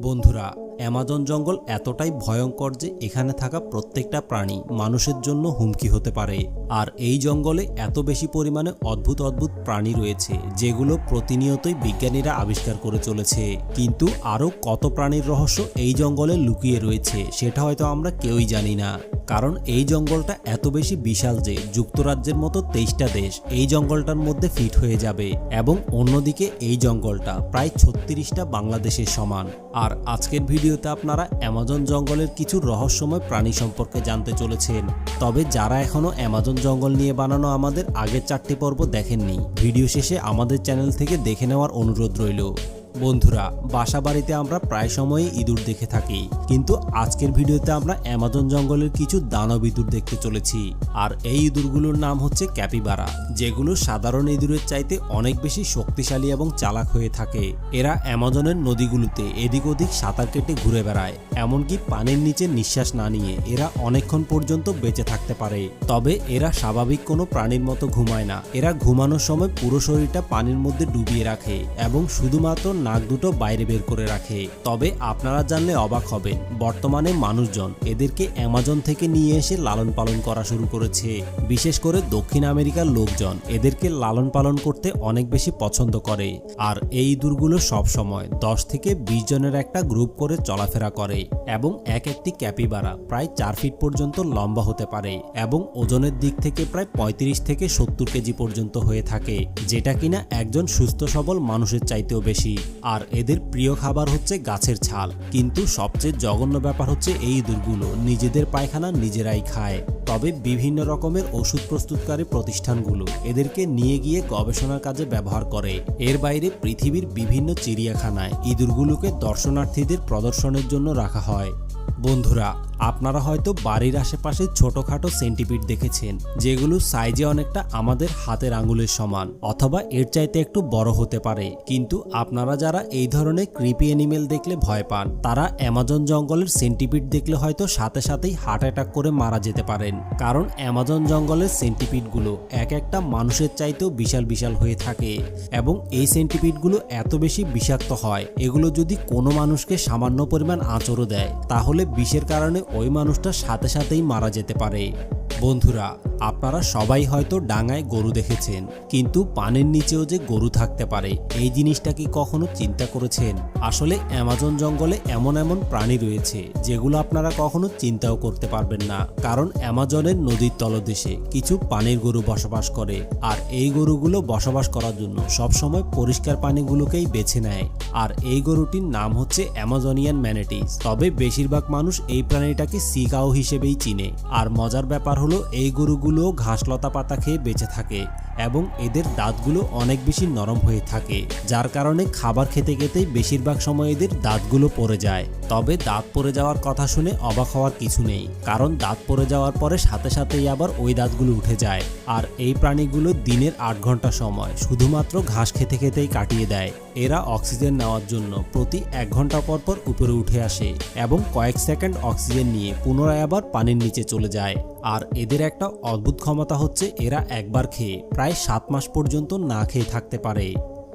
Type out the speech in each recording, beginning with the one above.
বন্ধুরা, অ্যামাজন জঙ্গল এতটাই ভয়ঙ্কর যে এখানে থাকা প্রত্যেকটা প্রাণী মানুষের জন্য হুমকি হতে পারে। আর এই জঙ্গলে এত বেশি পরিমাণে অদ্ভুত অদ্ভুত প্রাণী রয়েছে যেগুলো প্রতিনিয়তই বিজ্ঞানীরা আবিষ্কার করে চলেছে। কিন্তু আরও কত প্রাণীর রহস্য এই জঙ্গলে লুকিয়ে রয়েছে সেটা হয়তো আমরা কেউই জানি না। কারণ এই জঙ্গলটা এত বেশি বিশাল যে যুক্তরাজ্যের মতো 23টা দেশ এই জঙ্গলটার মধ্যে ফিট হয়ে যাবে, এবং অন্যদিকে এই জঙ্গলটা প্রায় 36টা বাংলাদেশের সমান। আর আজকের ভিডিওতে আপনারা অ্যামাজন জঙ্গলের কিছু রহস্যময় প্রাণী সম্পর্কে জানতে চলেছেন। তবে যারা এখনও অ্যামাজন জঙ্গল নিয়ে বানানো আমাদের আগের 4টি পর্ব দেখেননি, ভিডিও শেষে আমাদের চ্যানেল থেকে দেখে নেওয়ার অনুরোধ রইল। বন্ধুরা, বাসা বাড়িতে আমরা প্রায় সময়ই ইঁদুর দেখে থাকি, কিন্তু আজকের ভিডিওতে আমরা অ্যামাজন জঙ্গলের কিছু দানব ইঁদুর দেখতে চলেছি। আর এই ইঁদুরগুলোর নাম হচ্ছে ক্যাপিবারা, যেগুলো সাধারণ ইঁদুরের চাইতে অনেক বেশি শক্তিশালী এবং চালাক হয়ে থাকে। এরা অ্যামাজনের নদীগুলোতে এদিক ওদিক সাঁতার কেটে ঘুরে বেড়ায়, এমনকি পানির নিচে নিঃশ্বাস না নিয়ে এরা অনেকক্ষণ পর্যন্ত বেঁচে থাকতে পারে। তবে এরা স্বাভাবিক কোনো প্রাণীর মতো ঘুমায় না। এরা ঘুমানোর সময় পুরো শরীরটা পানির মধ্যে ডুবিয়ে রাখে এবং শুধুমাত্র নাক দুটো বাইরে বের করে রাখে। তবে আপনারা জানলে অবাক হবেন, বর্তমানে মানুষজন এদেরকে অ্যামাজন থেকে নিয়ে এসে লালন পালন করা শুরু করেছে। বিশেষ করে দক্ষিণ আমেরিকার লোকজন এদেরকে লালন পালন করতে অনেক বেশি পছন্দ করে। আর এই ইঁদুরগুলো সবসময় 10 থেকে 20 জনের একটা গ্রুপ করে চলাফেরা করে, এবং একটি ক্যাপিবারা প্রায় 4 ফিট পর্যন্ত লম্বা হতে পারে এবং ওজনের দিক থেকে প্রায় 35 থেকে 70 কেজি পর্যন্ত হয়ে থাকে, যেটা কিনা একজন সুস্থ সবল মানুষের চাইতেও বেশি। আর এদের প্রিয় খাবার হচ্ছে গাছের ছাল। কিন্তু সবচেয়ে জঘন্য ব্যাপার হচ্ছে এই ইঁদুরগুলো নিজেদের পায়খানা নিজেরাই খায়। তবে বিভিন্ন রকমের ওষুধ প্রস্তুতকারী প্রতিষ্ঠানগুলো এদেরকে নিয়ে গিয়ে গবেষণার কাজে ব্যবহার করে। এর বাইরে পৃথিবীর বিভিন্ন চিড়িয়াখানায় ইঁদুরগুলোকে দর্শনার্থীদের প্রদর্শনের জন্য রাখা হয়। বন্ধুরা, আপনারা হয়তো বাড়ির আশেপাশে ছোটখাটো সেন্টিপিড দেখেছেন, যেগুলো সাইজে অনেকটা আমাদের হাতের আঙুলের সমান অথবা এর চাইতে একটু বড় হতে পারে। কিন্তু আপনারা যারা এই ধরনের ক্রিপি অ্যানিমেল দেখলে ভয় পান, তারা অ্যামাজন জঙ্গলের সেন্টিপিড দেখলে হয়তো সাথে সাথেই হার্ট অ্যাটাক করে মারা যেতে পারেন। কারণ অ্যামাজন জঙ্গলের সেন্টিপিডগুলো একটা মানুষের চাইতেও বিশাল বিশাল হয়ে থাকে, এবং এই সেন্টিপিডগুলো এত বেশি বিষাক্ত হয়, এগুলো যদি কোনো মানুষকে সামান্য পরিমাণ আঁচড়ও দেয় তাহলে বিষের কারণে ওই মানুষটা সাথে সাথেই মারা যেতে পারে। বন্ধুরা, আপনারা সবাই হয়তো ডাঙায় গরু দেখেছেন, কিন্তু পানির নিচেও যে গরু থাকতে পারে এই জিনিসটা কি কখনো চিন্তা করেছেন? আসলে অ্যামাজন জঙ্গলে এমন এমন প্রাণী রয়েছে যেগুলো আপনারা কখনো চিন্তাও করতে পারবেন না। কারণ অ্যামাজনের নদীর তলদেশে কিছু পানির গরু বসবাস করে, আর এই গরুগুলো বসবাস করার জন্য সবসময় পরিষ্কার পানিগুলোকেই বেছে নেয়। আর এই গরুটির নাম হচ্ছে অ্যামাজনিয়ান ম্যানেটিস। তবে বেশিরভাগ মানুষ এই প্রাণীটাকে সি কাউ হিসেবেই চিনে। আর মজার ব্যাপার হলো, এই গরুগুলো ঘাস লতা পাতা খেয়ে বেঁচে থাকে এবং এদের দাঁতগুলো অনেক বেশি নরম হয়ে থাকে, যার কারণে খাবার খেতে খেতেই বেশিরভাগ সময় এদের দাঁতগুলো পড়ে যায়। তবে দাঁত পড়ে যাওয়ার কথা শুনে অবাক হওয়ার কিছু নেই, কারণ দাঁত পড়ে যাওয়ার পরে সাথে সাথেই আবার ওই দাঁতগুলো উঠে যায়। আর এই প্রাণীগুলো দিনের 8 ঘন্টা সময় শুধুমাত্র ঘাস খেতে খেতেই কাটিয়ে দেয়। এরা অক্সিজেন নেওয়ার জন্য প্রতি 1 ঘন্টা পর পর উপরে উঠে আসে এবং কয়েক সেকেন্ড অক্সিজেন নিয়ে পুনরায় আবার পানির নিচে চলে যায়। আর এদের একটা অদ্ভুত ক্ষমতা হচ্ছে, এরা একবার খেয়ে প্রায় 7 মাস পর্যন্ত না খেয়ে থাকতে পারে।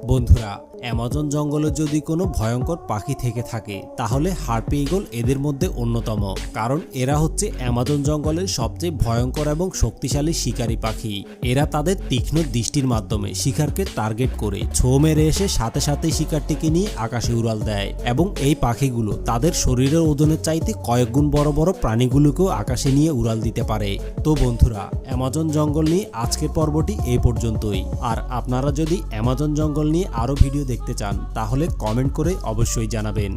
বন্ধুরা, অ্যামাজন জঙ্গলে যদি কোনো ভয়ঙ্কর পাখি থেকে থাকে তাহলে হার্পি ঈগল এদের মধ্যে অন্যতম। কারণ এরা হচ্ছে অ্যামাজন জঙ্গলের সবচেয়ে ভয়ঙ্কর এবং শক্তিশালী শিকারী পাখি। এরা তাদের তীক্ষ্ণ দৃষ্টির মাধ্যমে শিকারকে টার্গেট করে ছো মেরে এসে সাথে সাথে শিকারটিকে নিয়ে আকাশে উড়াল দেয়, এবং এই পাখিগুলো তাদের শরীরের ওজনের চাইতে কয়েক গুণ বড় বড় প্রাণীগুলোকেও আকাশে নিয়ে উড়াল দিতে পারে। তো বন্ধুরা, অ্যামাজন জঙ্গল নিয়ে আজকের পর্বটি এই পর্যন্তই। আর আপনারা যদি অ্যামাজন জঙ্গল নিয়ে আরও ভিডিও দেখতে চান তাহলে কমেন্ট করে অবশ্যই জানাবেন।